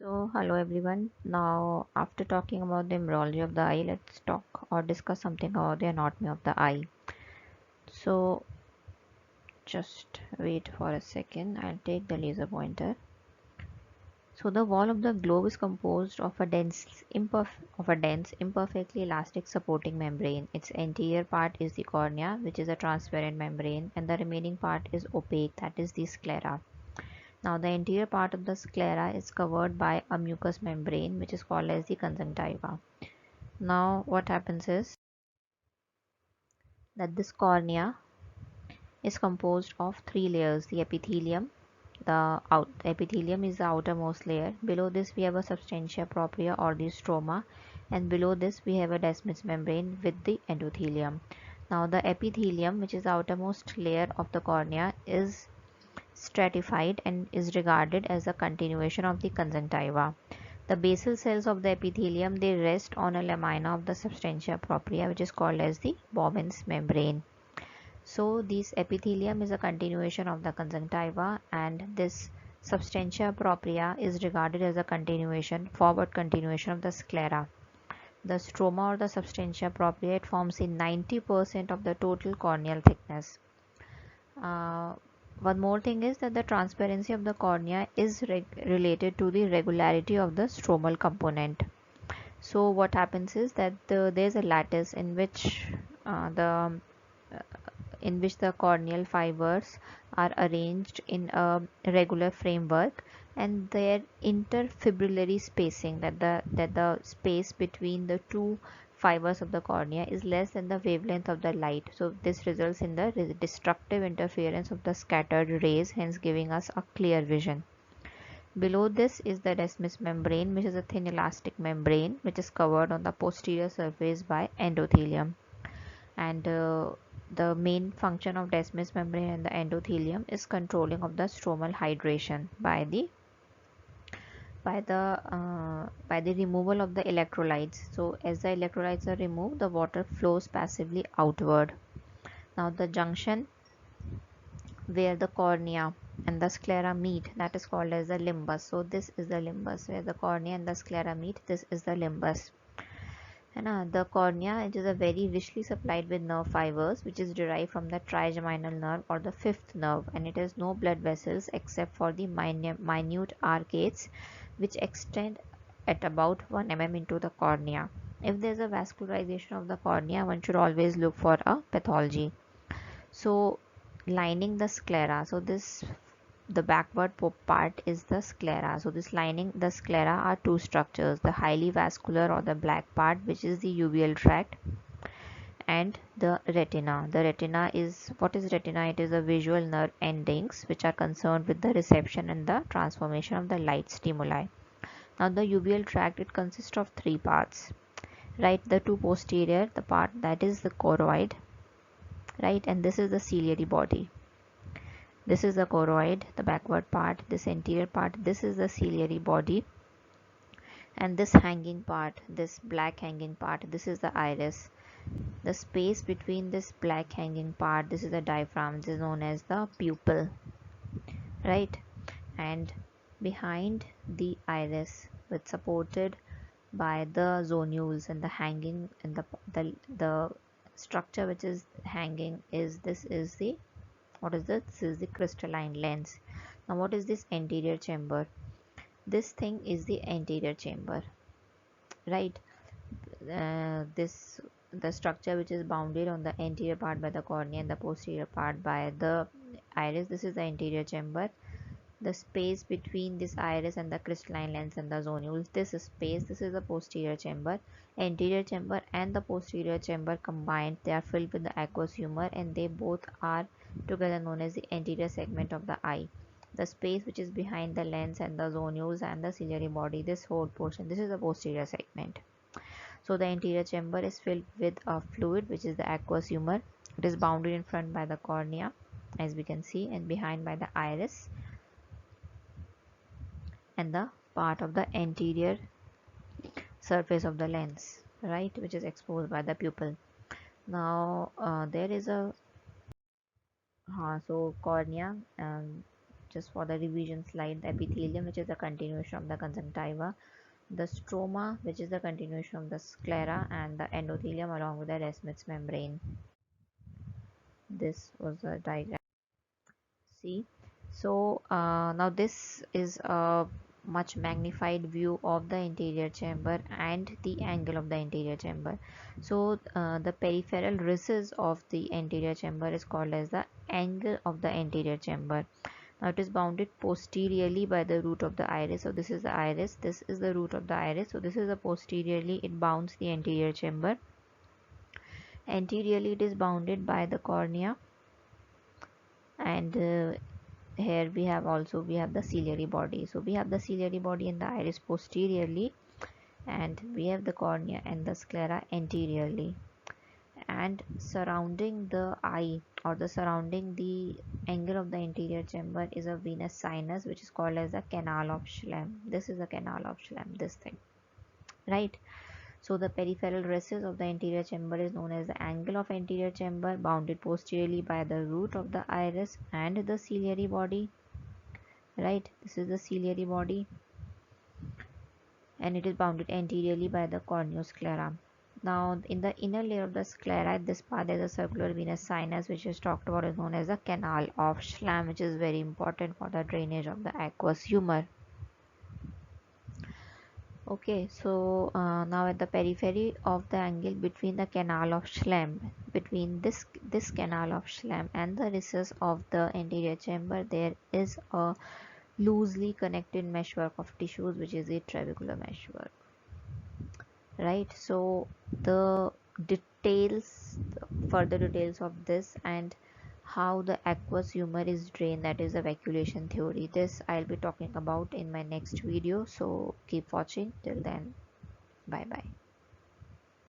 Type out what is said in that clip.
So, hello everyone. Now, after talking about the embryology of the eye, let's talk or discuss something about the anatomy of the eye. So, just wait for a second. I'll take the laser pointer. So, the wall of the globe is composed of a dense, imperfectly elastic supporting membrane. Its anterior part is the cornea, which is a transparent membrane, and the remaining part is opaque, that is the sclera. Now the anterior part of the sclera is covered by a mucous membrane which is called as the conjunctiva. Now what happens is that this cornea is composed of three layers. The epithelium, the epithelium is the outermost layer. Below this we have a substantia propria or the stroma, and below this we have a Descemet's membrane with the endothelium. Now the epithelium, which is the outermost layer of the cornea, is stratified and is regarded as a continuation of the conjunctiva. The basal cells of the epithelium, they rest on a lamina of the substantia propria, which is called as the Bowman's membrane. So this epithelium is a continuation of the conjunctiva, and this substantia propria is regarded as a forward continuation of the sclera. The stroma or the substantia propria, it forms in 90% of the total corneal thickness. Uh, One more thing is that the transparency of the cornea is related to the regularity of the stromal component. So what happens is that there's a lattice in which the corneal fibers are arranged in a regular framework, and their interfibrillary spacing, that the space between the two fibers of the cornea is less than the wavelength of the light. So this results in the destructive interference of the scattered rays, hence giving us a clear vision. Below this is the Descemet's membrane, which is a thin elastic membrane which is covered on the posterior surface by endothelium. And the main function of Descemet's membrane and the endothelium is controlling of the stromal hydration by the removal of the electrolytes. So as the electrolytes are removed, the water flows passively outward. Now the junction where the cornea and the sclera meet, that is called as the limbus. So this is the limbus where the cornea and the sclera meet. This is the limbus. And the cornea, it is a very richly supplied with nerve fibers, which is derived from the trigeminal nerve or the fifth nerve, and it has no blood vessels except for the minute arcades which extend at about 1 mm into the cornea. If there is a vascularization of the cornea, one should always look for a pathology. So lining the sclera, so this the backward part is the sclera. So this lining the sclera are two structures, the highly vascular or the black part, which is the uveal tract, and the retina. The retina is, what is retina? It is the visual nerve endings which are concerned with the reception and the transformation of the light stimuli. Now the uveal tract, it consists of three parts, right? The two posterior, the part that is the choroid, right? And this is the ciliary body. This is the choroid, the backward part, this anterior part, this is the ciliary body, and this hanging part, this black hanging part, this is the iris. The space between this black hanging part, this is the diaphragm, this is known as the pupil, right? And behind the iris, with supported by the zonules and the hanging and the structure which is hanging is, this is the, what is this? This is the crystalline lens. Now what is this anterior chamber? This thing is the anterior chamber, right? This the structure which is bounded on the anterior part by the cornea and the posterior part by the iris. This is the anterior chamber. The space between this iris and the crystalline lens and the zonules, this space, this is the posterior chamber. Anterior chamber and the posterior chamber combined, they are filled with the aqueous humor, and they both are together known as the anterior segment of the eye. The space which is behind the lens and the zonules and the ciliary body, this whole portion, this is the posterior segment. So the anterior chamber is filled with a fluid which is the aqueous humor. It is bounded in front by the cornea, as we can see, and behind by the iris and the part of the anterior surface of the lens, right, which is exposed by the pupil. Now there is a so cornea, just for the revision slide, the epithelium, which is the continuation of the conjunctiva, the stroma, which is the continuation of the sclera, and the endothelium along with the Descemet's membrane. This was a diagram. See, so now this is a much magnified view of the anterior chamber and the angle of the anterior chamber. So the peripheral recess of the anterior chamber is called as the angle of the anterior chamber. Now it is bounded posteriorly by the root of the iris. So this is the iris, this is the root of the iris. So this is the posteriorly, it bounds the anterior chamber. Anteriorly it is bounded by the cornea, and here we have the ciliary body. So we have the ciliary body and the iris posteriorly, and we have the cornea and the sclera anteriorly, and surrounding the eye, or the surrounding the angle of the anterior chamber, is a venous sinus, which is called as the canal of Schlemm. This is the canal of Schlemm, this thing, right? So the peripheral recess of the anterior chamber is known as the angle of anterior chamber, bounded posteriorly by the root of the iris and the ciliary body, right? This is the ciliary body, and it is bounded anteriorly by the corneosclera. Now in the inner layer of the sclera, at this part, there is a circular venous sinus, which is talked about, is known as the canal of Schlemm, which is very important for the drainage of the aqueous humor. Okay, so now at the periphery of the angle between the canal of Schlemm, between this canal of Schlemm and the recess of the anterior chamber, there is a loosely connected meshwork of tissues, which is a trabecular meshwork, right? So the details, further details of this and how the aqueous humor is drained, that is the vacuolation theory, this I'll be talking about in my next video. So keep watching till then. Bye bye.